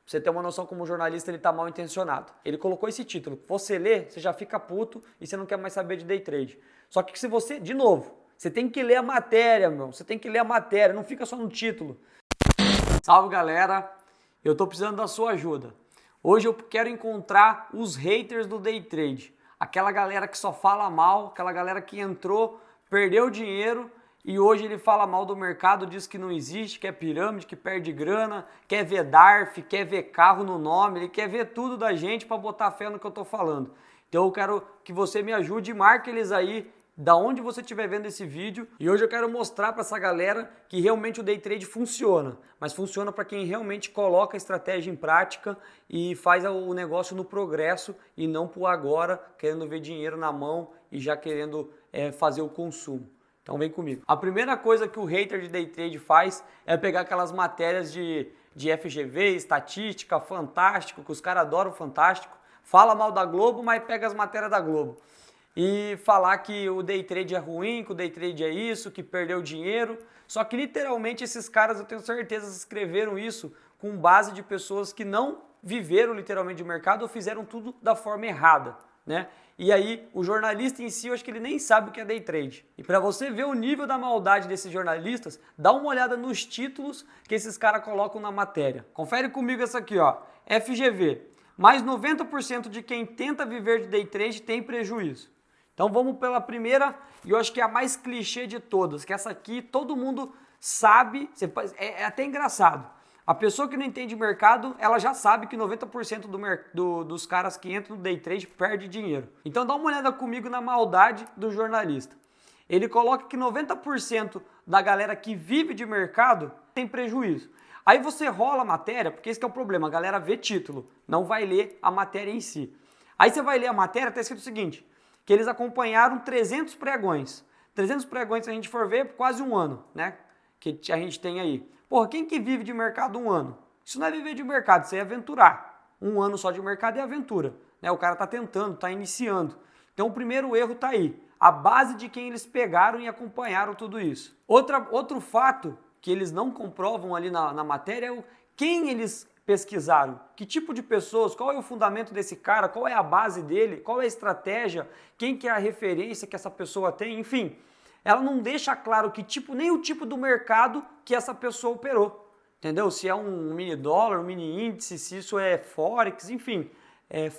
você ter uma noção como o jornalista ele tá mal intencionado. Ele colocou esse título. Você lê, você já fica puto e você não quer mais saber de day trade. Só que se você, de novo, você tem que ler a matéria, meu. Você tem que ler a matéria, não fica só no título. Salve, galera. Eu tô precisando da sua ajuda. Hoje eu quero encontrar os haters do day trade. Aquela galera que só fala mal, aquela galera que entrou, perdeu dinheiro e hoje ele fala mal do mercado, diz que não existe, que é pirâmide, que perde grana, quer ver DARF, quer ver carro no nome, ele quer ver tudo da gente para botar fé no que eu tô falando. Então eu quero que você me ajude, marque eles aí, da onde você estiver vendo esse vídeo. E hoje eu quero mostrar para essa galera que realmente o day trade funciona, mas funciona para quem realmente coloca a estratégia em prática e faz o negócio no progresso e não por agora, querendo ver dinheiro na mão e já querendo fazer o consumo. Então vem comigo. A primeira coisa que o hater de day trade faz é pegar aquelas matérias de FGV, estatística, fantástico, que os caras adoram fantástico, fala mal da Globo, mas pega as matérias da Globo. E falar que o day trade é ruim, que o day trade é isso, que perdeu dinheiro. Só que literalmente esses caras, eu tenho certeza, escreveram isso com base de pessoas que não viveram literalmente o mercado ou fizeram tudo da forma errada, né? E aí o jornalista em si, eu acho que ele nem sabe o que é day trade. E para você ver o nível da maldade desses jornalistas, dá uma olhada nos títulos que esses caras colocam na matéria. Confere comigo essa aqui, ó. FGV. Mais 90% de quem tenta viver de day trade tem prejuízo. Então vamos pela primeira, e eu acho que é a mais clichê de todas, que essa aqui todo mundo sabe, é até engraçado. A pessoa que não entende mercado, ela já sabe que 90% dos caras que entram no day trade perde dinheiro. Então dá uma olhada comigo na maldade do jornalista. Ele coloca que 90% da galera que vive de mercado tem prejuízo. Aí você rola a matéria, porque esse que é o problema, a galera vê título, não vai ler a matéria em si. Aí você vai ler a matéria, está escrito o seguinte, que eles acompanharam 300 pregões. 300 pregões, se a gente for ver, quase um ano, né? Que a gente tem aí. Porra, quem que vive de mercado um ano? Isso não é viver de mercado, isso é aventurar. Um ano só de mercado é aventura, né? O cara está tentando, está iniciando. Então o primeiro erro está aí. A base de quem eles pegaram e acompanharam tudo isso. Outro fato que eles não comprovam ali na matéria é quem eles pesquisaram, que tipo de pessoas, qual é o fundamento desse cara, qual é a base dele, qual é a estratégia, quem que é a referência que essa pessoa tem, enfim. Ela não deixa claro nem o tipo do mercado que essa pessoa operou, entendeu? Se é um mini dólar, um mini índice, se isso é forex, enfim,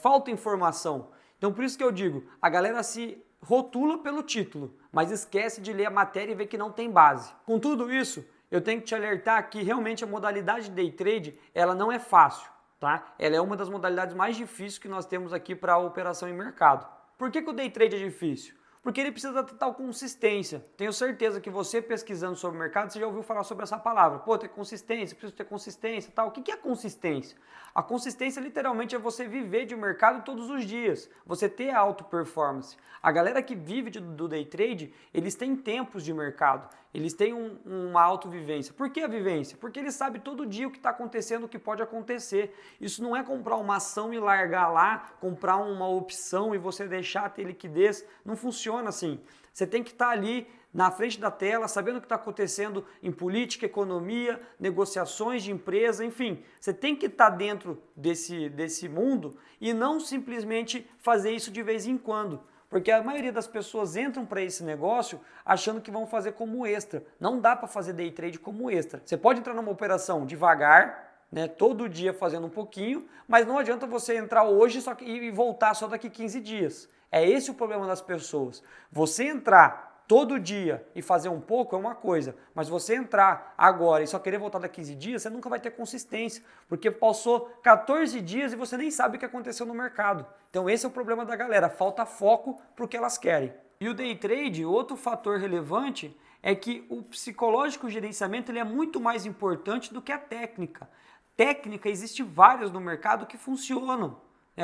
falta informação. Então por isso que eu digo, a galera se rotula pelo título, mas esquece de ler a matéria e ver que não tem base. Com tudo isso, eu tenho que te alertar que realmente a modalidade day trade, ela não é fácil, tá? Ela é uma das modalidades mais difíceis que nós temos aqui para a operação em mercado. Por que o day trade é difícil? Porque ele precisa da total consistência. Tenho certeza que você pesquisando sobre o mercado, você já ouviu falar sobre essa palavra. Pô, ter consistência, preciso ter consistência, tal. O que é consistência? A consistência literalmente é você viver de mercado todos os dias. Você ter alta performance. A galera que vive do day trade, eles têm tempos de mercado. Eles têm uma autovivência. Por que a vivência? Porque eles sabem todo dia o que está acontecendo, o que pode acontecer. Isso não é comprar uma ação e largar lá, comprar uma opção e você deixar ter liquidez. Não funciona assim. Você tem que estar ali na frente da tela, sabendo o que está acontecendo em política, economia, negociações de empresa, enfim. Você tem que estar dentro desse mundo e não simplesmente fazer isso de vez em quando. Porque a maioria das pessoas entram para esse negócio achando que vão fazer como extra. Não dá para fazer day trade como extra. Você pode entrar numa operação devagar, né, todo dia fazendo um pouquinho, mas não adianta você entrar hoje e voltar só daqui 15 dias. É esse o problema das pessoas. Você entrar todo dia e fazer um pouco é uma coisa, mas você entrar agora e só querer voltar daqui 15 dias, você nunca vai ter consistência, porque passou 14 dias e você nem sabe o que aconteceu no mercado. Então esse é o problema da galera, falta foco para o que elas querem. E o day trade, outro fator relevante é que o psicológico, o gerenciamento, ele é muito mais importante do que a técnica. Técnica, existe várias no mercado que funcionam.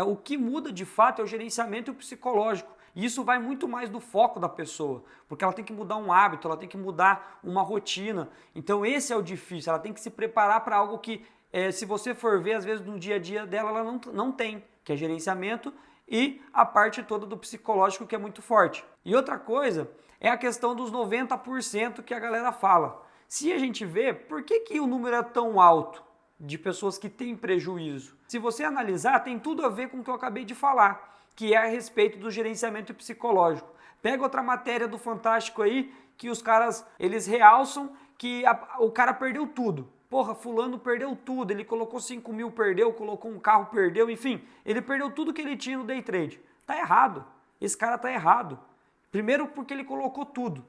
O que muda de fato é o gerenciamento e o psicológico. E isso vai muito mais do foco da pessoa, porque ela tem que mudar um hábito, ela tem que mudar uma rotina. Então esse é o difícil, ela tem que se preparar para algo que, se você for ver, às vezes no dia a dia dela, ela não tem, que é gerenciamento e a parte toda do psicológico que é muito forte. E outra coisa é a questão dos 90% que a galera fala. Se a gente vê, por que o número é tão alto de pessoas que têm prejuízo. Se você analisar, tem tudo a ver com o que eu acabei de falar, que é a respeito do gerenciamento psicológico. Pega outra matéria do Fantástico aí, que os caras, eles realçam que o cara perdeu tudo. Porra, fulano perdeu tudo, ele colocou 5 mil, perdeu, colocou um carro, perdeu, enfim, ele perdeu tudo que ele tinha no day trade. Tá errado, esse cara tá errado. Primeiro porque ele colocou tudo.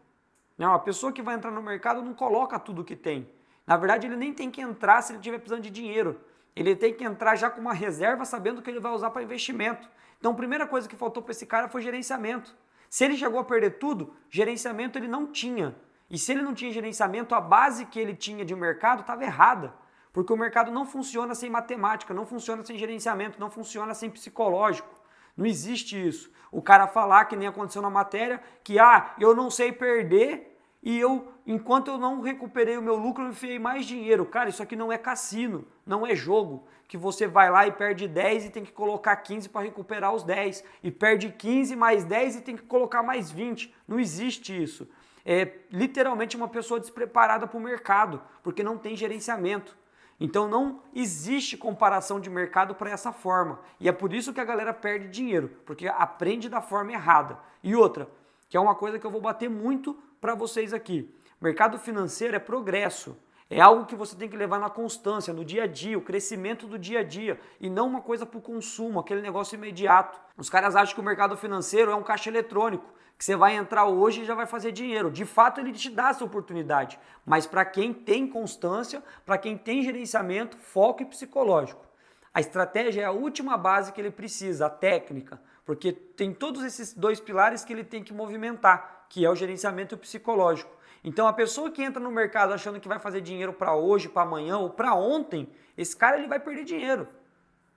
Não, a pessoa que vai entrar no mercado não coloca tudo que tem. Na verdade, ele nem tem que entrar se ele estiver precisando de dinheiro. Ele tem que entrar já com uma reserva sabendo que ele vai usar para investimento. Então, a primeira coisa que faltou para esse cara foi gerenciamento. Se ele chegou a perder tudo, gerenciamento ele não tinha. E se ele não tinha gerenciamento, a base que ele tinha de mercado estava errada. Porque o mercado não funciona sem matemática, não funciona sem gerenciamento, não funciona sem psicológico. Não existe isso. O cara falar, que nem aconteceu na matéria, que eu não sei perder e enquanto eu não recuperei o meu lucro, eu enfiei mais dinheiro. Cara, isso aqui não é cassino, não é jogo. Que você vai lá e perde 10 e tem que colocar 15 para recuperar os 10. E perde 15 mais 10 e tem que colocar mais 20. Não existe isso. É literalmente uma pessoa despreparada para o mercado, porque não tem gerenciamento. Então não existe comparação de mercado para essa forma. E é por isso que a galera perde dinheiro, porque aprende da forma errada. E outra, que é uma coisa que eu vou bater muito para vocês aqui. Mercado financeiro é progresso. É algo que você tem que levar na constância, no dia a dia, o crescimento do dia a dia, e não uma coisa para o consumo, aquele negócio imediato. Os caras acham que o mercado financeiro é um caixa eletrônico, que você vai entrar hoje e já vai fazer dinheiro. De fato, ele te dá essa oportunidade, mas para quem tem constância, para quem tem gerenciamento, foco e psicológico. A estratégia é a última base que ele precisa, a técnica, porque tem todos esses dois pilares que ele tem que movimentar, que é o gerenciamento e o psicológico. Então, a pessoa que entra no mercado achando que vai fazer dinheiro para hoje, para amanhã ou para ontem, esse cara ele vai perder dinheiro,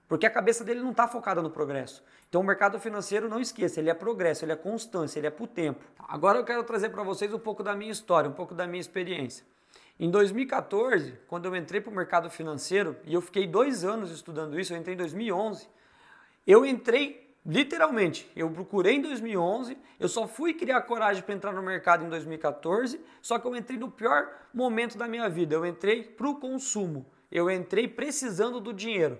porque a cabeça dele não está focada no progresso. Então, o mercado financeiro, não esqueça, ele é progresso, ele é constância, ele é para o tempo. Agora eu quero trazer para vocês um pouco da minha história, um pouco da minha experiência. Em 2014, quando eu entrei para o mercado financeiro, e eu fiquei 2 anos estudando isso, eu entrei em 2011, eu entrei literalmente, eu procurei em 2011, eu só fui criar coragem para entrar no mercado em 2014, só que eu entrei no pior momento da minha vida, eu entrei para o consumo, eu entrei precisando do dinheiro.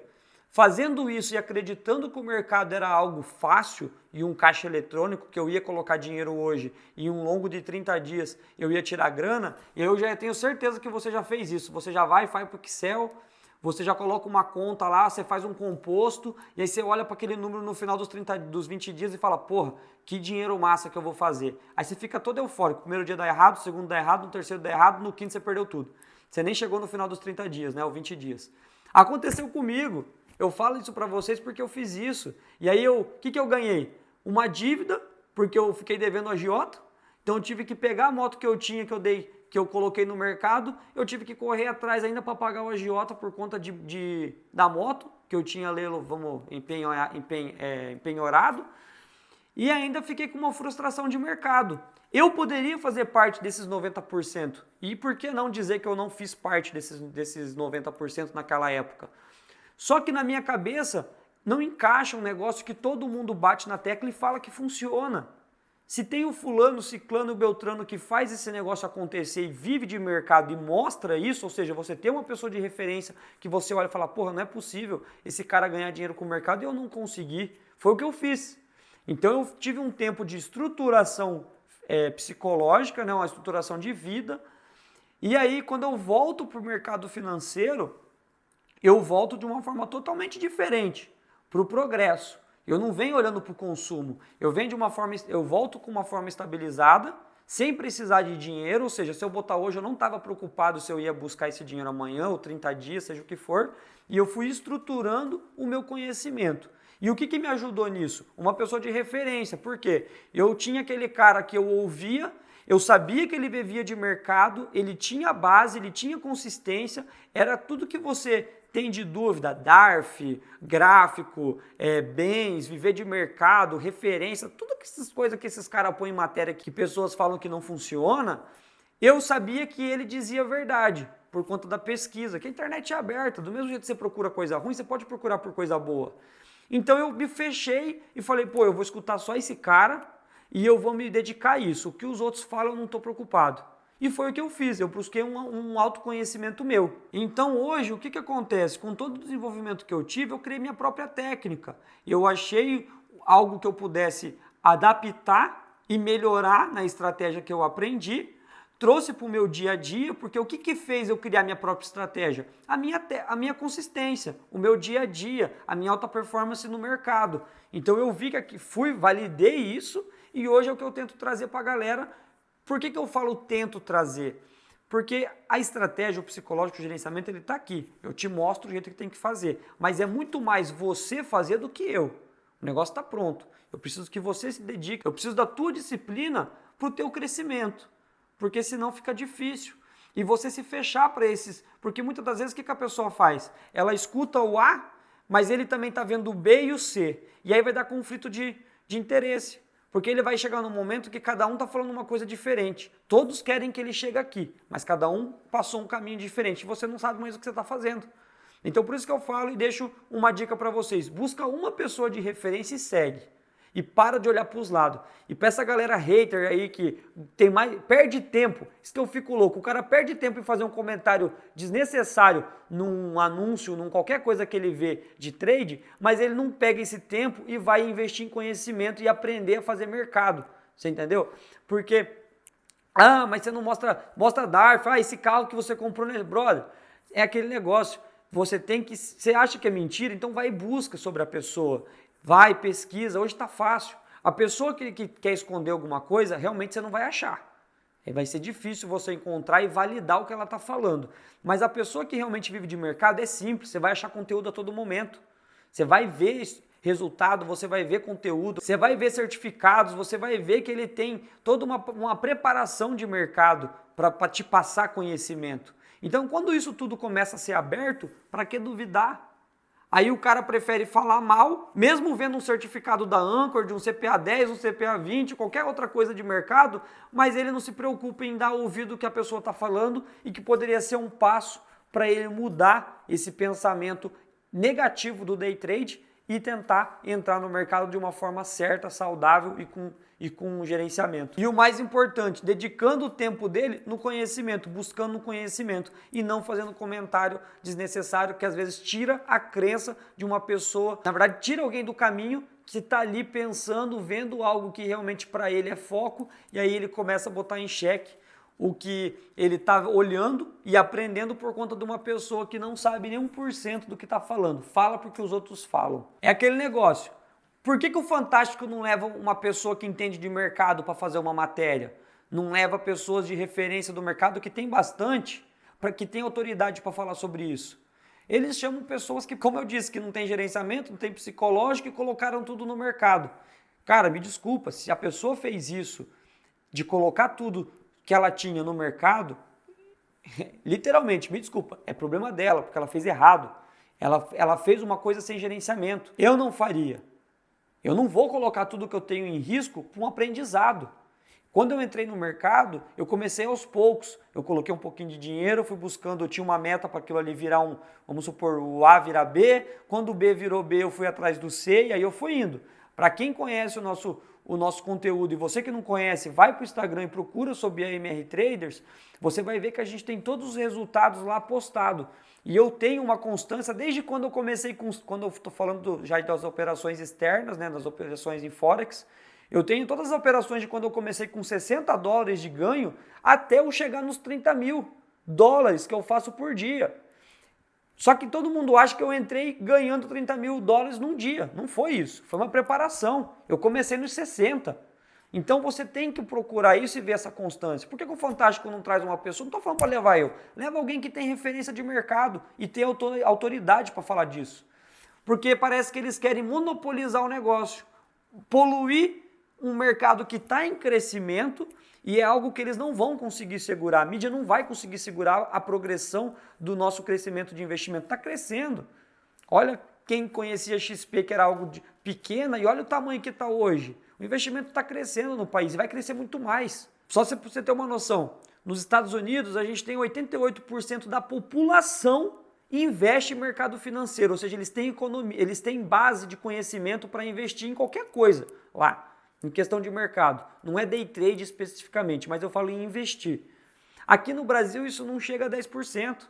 Fazendo isso e acreditando que o mercado era algo fácil e um caixa eletrônico, que eu ia colocar dinheiro hoje e em um longo de 30 dias eu ia tirar grana, eu já tenho certeza que você já fez isso. Você já vai para o Excel, você já coloca uma conta lá, você faz um composto e aí você olha para aquele número no final dos 20 dias e fala, porra, que dinheiro massa que eu vou fazer. Aí você fica todo eufórico, primeiro dia dá errado, segundo dá errado, no terceiro dá errado, no quinto você perdeu tudo. Você nem chegou no final dos 30 dias, né, ou 20 dias. Aconteceu comigo. Eu falo isso para vocês porque eu fiz isso. E aí o que eu ganhei? Uma dívida, porque eu fiquei devendo a agiota. Então eu tive que pegar a moto que eu tinha, que eu coloquei no mercado, eu tive que correr atrás ainda para pagar o agiota por conta da moto, que eu tinha empenhorado. E ainda fiquei com uma frustração de mercado. Eu poderia fazer parte desses 90%. E por que não dizer que eu não fiz parte desses 90% naquela época? Só que na minha cabeça não encaixa um negócio que todo mundo bate na tecla e fala que funciona. Se tem o fulano, o ciclano e o beltrano que faz esse negócio acontecer e vive de mercado e mostra isso, ou seja, você tem uma pessoa de referência que você olha e fala, porra, não é possível esse cara ganhar dinheiro com o mercado e eu não consegui. Foi o que eu fiz. Então eu tive um tempo de estruturação psicológica, né, uma estruturação de vida. E aí quando eu volto para o mercado financeiro, eu volto de uma forma totalmente diferente para o progresso. Eu não venho olhando para o consumo, eu volto com uma forma estabilizada, sem precisar de dinheiro, ou seja, se eu botar hoje, eu não estava preocupado se eu ia buscar esse dinheiro amanhã ou 30 dias, seja o que for, e eu fui estruturando o meu conhecimento. E o que me ajudou nisso? Uma pessoa de referência, por quê? Eu tinha aquele cara que eu ouvia, eu sabia que ele vivia de mercado, ele tinha base, ele tinha consistência, era tudo que você tem de dúvida, DARF, gráfico, bens, viver de mercado, referência, tudo essas coisas que esses caras põem em matéria que pessoas falam que não funciona, eu sabia que ele dizia a verdade, por conta da pesquisa, que a internet é aberta, do mesmo jeito que você procura coisa ruim, você pode procurar por coisa boa. Então eu me fechei e falei, pô, eu vou escutar só esse cara e eu vou me dedicar a isso. O que os outros falam eu não estou preocupado. E foi o que eu fiz, eu busquei um autoconhecimento meu. Então hoje, o que acontece? Com todo o desenvolvimento que eu tive, eu criei minha própria técnica. Eu achei algo que eu pudesse adaptar e melhorar na estratégia que eu aprendi, trouxe para o meu dia a dia, porque o que fez eu criar minha própria estratégia? A minha consistência, o meu dia a dia, a minha alta performance no mercado. Então eu vi que validei isso e hoje é o que eu tento trazer para a galera. Por que eu falo tento trazer? Porque a estratégia, o psicológico, o gerenciamento, ele está aqui. Eu te mostro o jeito que tem que fazer. Mas é muito mais você fazer do que eu. O negócio está pronto. Eu preciso que você se dedique. Eu preciso da tua disciplina para o teu crescimento. Porque senão fica difícil. E você se fechar para esses... Porque muitas das vezes o que a pessoa faz? Ela escuta o A, mas ele também está vendo o B e o C. E aí vai dar conflito de interesse. Porque ele vai chegar num momento que cada um está falando uma coisa diferente. Todos querem que ele chegue aqui, mas cada um passou um caminho diferente. E você não sabe mais o que você está fazendo. Então por isso que eu falo e deixo uma dica para vocês. Busca uma pessoa de referência e segue. E para de olhar para os lados. E para essa galera hater aí que perde tempo. Isso que eu fico louco. O cara perde tempo em fazer um comentário desnecessário num anúncio, num qualquer coisa que ele vê de trade, mas ele não pega esse tempo e vai investir em conhecimento e aprender a fazer mercado. Você entendeu? Porque, mas você não mostra DARF, esse carro que você comprou, né? Brother, é aquele negócio. Você acha que é mentira, então vai e busca sobre a pessoa. Vai, pesquisa, hoje está fácil. A pessoa que quer esconder alguma coisa, realmente você não vai achar. Vai ser difícil você encontrar e validar o que ela está falando. Mas a pessoa que realmente vive de mercado é simples, você vai achar conteúdo a todo momento. Você vai ver resultado, você vai ver conteúdo, você vai ver certificados, você vai ver que ele tem toda uma preparação de mercado para te passar conhecimento. Então, quando isso tudo começa a ser aberto, para que duvidar? Aí o cara prefere falar mal, mesmo vendo um certificado da Anchor, de um CPA 10, um CPA 20, qualquer outra coisa de mercado, mas ele não se preocupa em dar ouvido ao que a pessoa está falando e que poderia ser um passo para ele mudar esse pensamento negativo do day trade e tentar entrar no mercado de uma forma certa, saudável e com gerenciamento. E o mais importante, dedicando o tempo dele no conhecimento, buscando conhecimento e não fazendo comentário desnecessário que às vezes tira a crença de uma pessoa, na verdade tira alguém do caminho que está ali pensando, vendo algo que realmente para ele é foco e aí ele começa a botar em xeque o que ele está olhando e aprendendo por conta de uma pessoa que não sabe nem 1% do que está falando. Fala porque os outros falam. É aquele negócio. Por que o Fantástico não leva uma pessoa que entende de mercado para fazer uma matéria? Não leva pessoas de referência do mercado que tem bastante, que tem autoridade para falar sobre isso? Eles chamam pessoas que, como eu disse, que não tem gerenciamento, não tem psicológico e colocaram tudo no mercado. Cara, me desculpa, se a pessoa fez isso, de colocar tudo que ela tinha no mercado, literalmente, me desculpa, é problema dela, porque ela fez errado. Ela fez uma coisa sem gerenciamento. Eu não faria. Eu não vou colocar tudo que eu tenho em risco para um aprendizado. Quando eu entrei no mercado, eu comecei aos poucos. Eu coloquei um pouquinho de dinheiro, fui buscando, eu tinha uma meta para aquilo ali virar vamos supor, o A virar B. Quando o B virou B, eu fui atrás do C e aí eu fui indo. Para quem conhece o nosso conteúdo e você que não conhece, vai para o Instagram e procura sobre a MR Traders, você vai ver que a gente tem todos os resultados lá postados. E eu tenho uma constância desde quando eu comecei, quando eu estou falando já das operações externas, né, das operações em Forex, eu tenho todas as operações de quando eu comecei com $60 de ganho até eu chegar nos $30.000 que eu faço por dia. Só que todo mundo acha que eu entrei ganhando $30.000 num dia. Não foi isso. Foi uma preparação. Eu comecei nos 60. Então você tem que procurar isso e ver essa constância. Por que o Fantástico não traz uma pessoa? Não estou falando para levar eu. Leva alguém que tem referência de mercado e tem autoridade para falar disso. Porque parece que eles querem monopolizar o negócio. Poluir um mercado que está em crescimento e é algo que eles não vão conseguir segurar. A mídia não vai conseguir segurar a progressão do nosso crescimento de investimento. Está crescendo. Olha quem conhecia XP, que era algo pequena, e olha o tamanho que está hoje. O investimento está crescendo no país e vai crescer muito mais. Só para você ter uma noção, nos Estados Unidos a gente tem 88% da população investe em mercado financeiro, ou seja, eles têm economia, eles têm base de conhecimento para investir em qualquer coisa lá. Em questão de mercado, não é day trade especificamente, mas eu falo em investir. Aqui no Brasil isso não chega a 10%.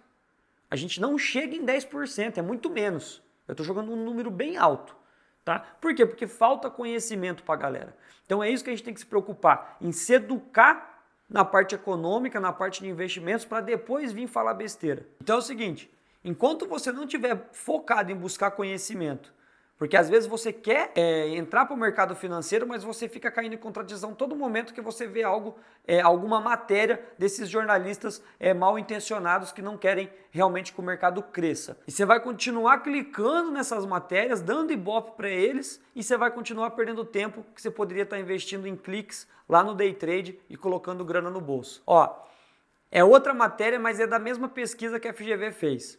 A gente não chega em 10%, é muito menos. Eu estou jogando um número bem alto. Tá? Por quê? Porque falta conhecimento para a galera. Então é isso que a gente tem que se preocupar, em se educar na parte econômica, na parte de investimentos, para depois vir falar besteira. Então é o seguinte, enquanto você não estiver focado em buscar conhecimento, porque às vezes você quer entrar para o mercado financeiro, mas você fica caindo em contradição todo momento que você vê algo, alguma matéria desses jornalistas mal intencionados que não querem realmente que o mercado cresça. E você vai continuar clicando nessas matérias, dando ibope para eles, e você vai continuar perdendo tempo que você poderia estar investindo em cliques lá no day trade e colocando grana no bolso. Ó, é outra matéria, mas é da mesma pesquisa que a FGV fez.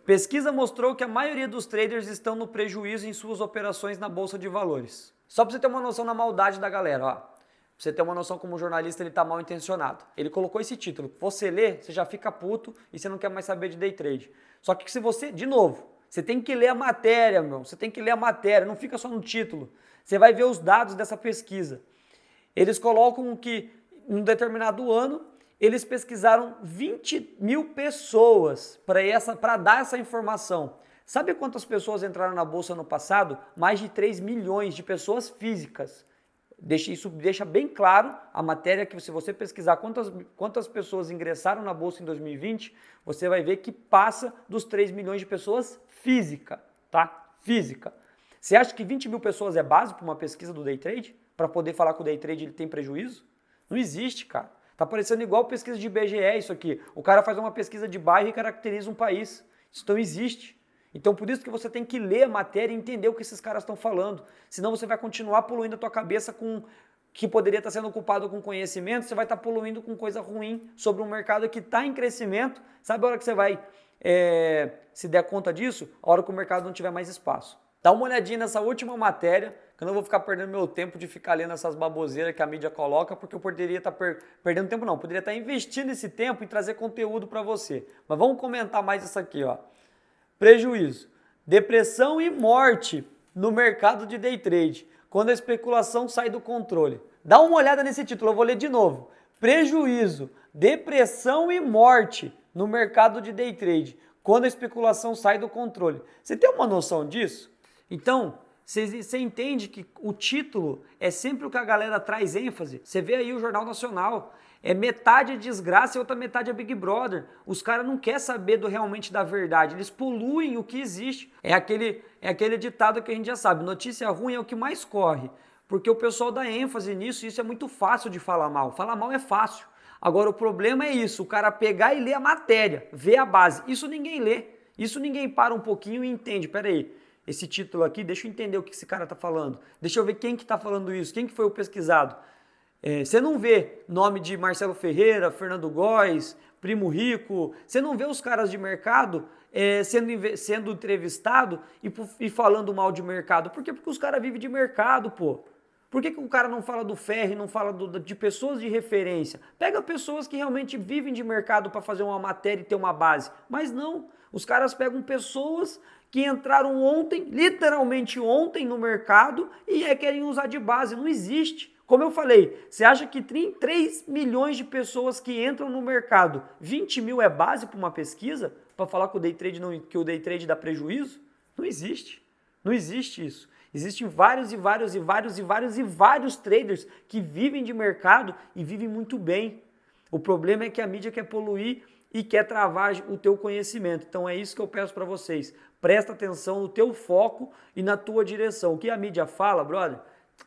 Pesquisa mostrou que a maioria dos traders estão no prejuízo em suas operações na Bolsa de Valores. Só para você ter uma noção da maldade da galera, ó. Pra você ter uma noção como o jornalista ele tá mal intencionado. Ele colocou esse título. Você lê, você já fica puto e você não quer mais saber de day trade. Só que se você, de novo, você tem que ler a matéria, meu. Você tem que ler a matéria, não fica só no título. Você vai ver os dados dessa pesquisa. Eles colocam que em um determinado ano eles pesquisaram 20 mil pessoas para dar essa informação. Sabe quantas pessoas entraram na Bolsa no passado? Mais de 3 milhões de pessoas físicas. Isso deixa bem claro a matéria que se você pesquisar quantas pessoas ingressaram na Bolsa em 2020, você vai ver que passa dos 3 milhões de pessoas física, tá? Física. Você acha que 20 mil pessoas é base para uma pesquisa do day trade? Para poder falar que o day trade ele tem prejuízo? Não existe, cara. Tá parecendo igual pesquisa de IBGE isso aqui. O cara faz uma pesquisa de bairro e caracteriza um país. Isso não existe. Então por isso que você tem que ler a matéria e entender o que esses caras estão falando. Senão você vai continuar poluindo a tua cabeça com que poderia estar sendo ocupado com conhecimento, você vai estar poluindo com coisa ruim sobre um mercado que está em crescimento. Sabe a hora que você vai se der conta disso? A hora que o mercado não tiver mais espaço. Dá uma olhadinha nessa última matéria, que eu não vou ficar perdendo meu tempo de ficar lendo essas baboseiras que a mídia coloca, porque eu poderia estar perdendo tempo não, poderia estar investindo esse tempo em trazer conteúdo para você. Mas vamos comentar mais isso aqui, ó. Prejuízo. Depressão e morte no mercado de day trade, quando a especulação sai do controle. Dá uma olhada nesse título, eu vou ler de novo. Prejuízo, depressão e morte no mercado de day trade, quando a especulação sai do controle. Você tem uma noção disso? Então, você entende que o título é sempre o que a galera traz ênfase. Você vê aí o Jornal Nacional, metade é desgraça e outra metade é Big Brother. Os caras não querem saber realmente da verdade, eles poluem o que existe. É aquele ditado que a gente já sabe, notícia ruim é o que mais corre, porque o pessoal dá ênfase nisso e isso é muito fácil de falar mal. Falar mal é fácil. Agora o problema é isso, o cara pegar e ler a matéria, ver a base. Isso ninguém lê, isso ninguém para um pouquinho e entende. Pera aí. Esse título aqui, deixa eu entender o que esse cara está falando. Deixa eu ver quem que está falando isso, quem que foi o pesquisado. Você não vê nome de Marcelo Ferreira, Fernando Góes, Primo Rico, você não vê os caras de mercado sendo entrevistado e falando mal de mercado. Por quê? Porque os caras vivem de mercado, pô. Por que o cara não fala do Ferri, não fala de pessoas de referência? Pega pessoas que realmente vivem de mercado para fazer uma matéria e ter uma base. Mas não, os caras pegam pessoas que entraram ontem, literalmente ontem no mercado e querem usar de base. Não existe. Como eu falei, você acha que 3 milhões de pessoas que entram no mercado, 20 mil é base para uma pesquisa? Para falar que o day trade dá prejuízo? Não existe. Não existe isso. Existem vários traders que vivem de mercado e vivem muito bem. O problema é que a mídia quer poluir e quer travar o teu conhecimento. Então é isso que eu peço para vocês. Presta atenção no teu foco e na tua direção. O que a mídia fala, brother,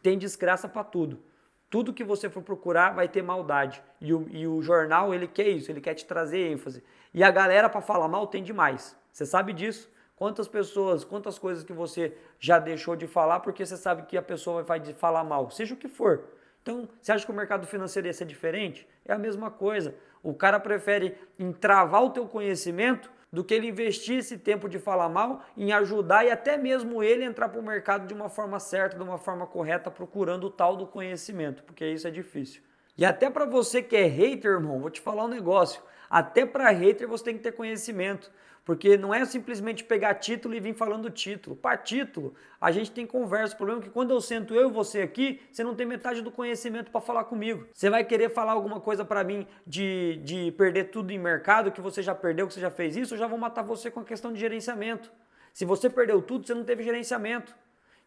tem desgraça para tudo. Tudo que você for procurar vai ter maldade. E o jornal, ele quer isso, ele quer te trazer ênfase. E a galera para falar mal tem demais. Você sabe disso? Quantas pessoas, quantas coisas que você já deixou de falar porque você sabe que a pessoa vai falar mal, seja o que for. Então, você acha que o mercado financeiro ia ser diferente? É a mesma coisa. O cara prefere entravar o teu conhecimento do que ele investir esse tempo de falar mal em ajudar e até mesmo ele entrar para o mercado de uma forma certa, de uma forma correta, procurando o tal do conhecimento, porque isso é difícil. E até para você que é hater, irmão, vou te falar um negócio. Até para hater você tem que ter conhecimento. Porque não é simplesmente pegar título e vir falando título. Para título, a gente tem conversa. O problema é que quando eu sento eu e você aqui, você não tem metade do conhecimento para falar comigo. Você vai querer falar alguma coisa para mim de perder tudo em mercado, que você já perdeu, que você já fez isso, eu já vou matar você com a questão de gerenciamento. Se você perdeu tudo, você não teve gerenciamento.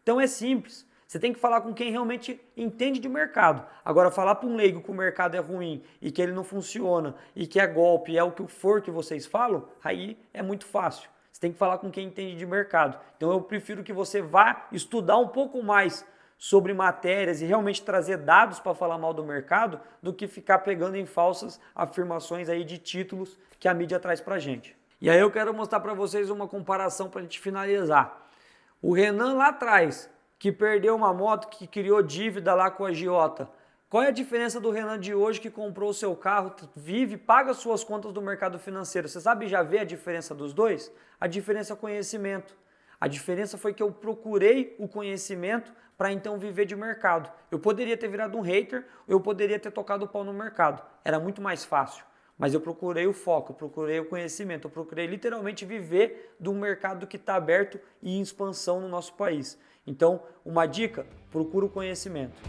Então é simples. Você tem que falar com quem realmente entende de mercado. Agora, falar para um leigo que o mercado é ruim e que ele não funciona e que é golpe, é o que for que vocês falam, aí é muito fácil. Você tem que falar com quem entende de mercado. Então eu prefiro que você vá estudar um pouco mais sobre matérias e realmente trazer dados para falar mal do mercado do que ficar pegando em falsas afirmações aí de títulos que a mídia traz para a gente. E aí eu quero mostrar para vocês uma comparação para a gente finalizar. O Renan lá atrás, que perdeu uma moto, que criou dívida lá com a agiota. Qual é a diferença do Renan de hoje que comprou o seu carro, vive, paga suas contas do mercado financeiro? Você sabe já ver a diferença dos dois? A diferença é o conhecimento. A diferença foi que eu procurei o conhecimento para então viver de mercado. Eu poderia ter virado um hater, eu poderia ter tocado o pau no mercado. Era muito mais fácil. Mas eu procurei o foco, eu procurei o conhecimento, eu procurei literalmente viver de um mercado que está aberto e em expansão no nosso país. Então, uma dica, procura o conhecimento.